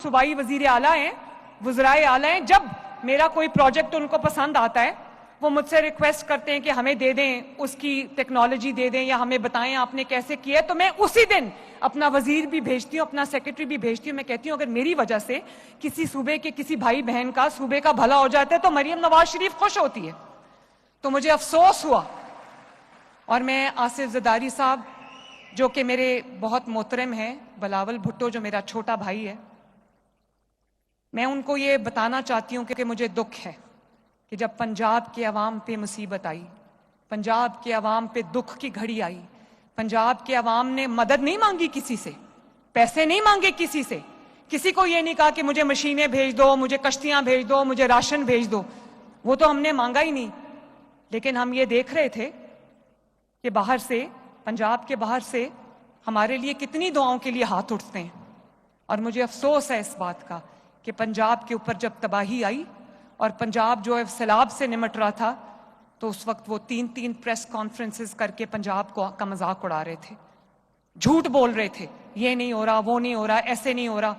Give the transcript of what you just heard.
صوبائی وزیر اعلیٰ ہیں, وزرائے اعلیٰ ہیں, جب میرا کوئی پروجیکٹ ان کو پسند آتا ہے وہ مجھ سے ریکویسٹ کرتے ہیں کہ ہمیں دے دیں, اس کی ٹیکنالوجی دے دیں یا ہمیں بتائیں آپ نے کیسے کیا ہے, تو میں اسی دن اپنا وزیر بھی بھیجتی ہوں, اپنا سیکرٹری بھی بھیجتی ہوں. میں کہتی ہوں اگر میری وجہ سے کسی صوبے کے کسی بھائی بہن کا, صوبے کا بھلا ہو جاتا ہے تو مریم نواز شریف خوش ہوتی ہے. تو مجھے افسوس ہوا, اور میں آصف زرداری صاحب جو کہ میرے بہت محترم ہیں, بلاول بھٹو جو میرا چھوٹا بھائی ہے, میں ان کو یہ بتانا چاہتی ہوں کہ مجھے دکھ ہے کہ جب پنجاب کے عوام پہ مصیبت آئی, پنجاب کے عوام پہ دکھ کی گھڑی آئی, پنجاب کے عوام نے مدد نہیں مانگی کسی سے, پیسے نہیں مانگے کسی سے, کسی کو یہ نہیں کہا کہ مجھے مشینیں بھیج دو, مجھے کشتیاں بھیج دو, مجھے راشن بھیج دو, وہ تو ہم نے مانگا ہی نہیں. لیکن ہم یہ دیکھ رہے تھے کہ باہر سے, پنجاب کے باہر سے ہمارے لیے کتنی دعاؤں کے لیے ہاتھ اٹھتے ہیں. اور مجھے افسوس ہے اس بات کا کہ پنجاب کے اوپر جب تباہی آئی اور پنجاب جو ہے سیلاب سے نمٹ رہا تھا, تو اس وقت وہ 3 پریس کانفرنسز کر کے پنجاب کا مذاق اڑا رہے تھے, جھوٹ بول رہے تھے, یہ نہیں ہو رہا, وہ نہیں ہو رہا, ایسے نہیں ہو رہا.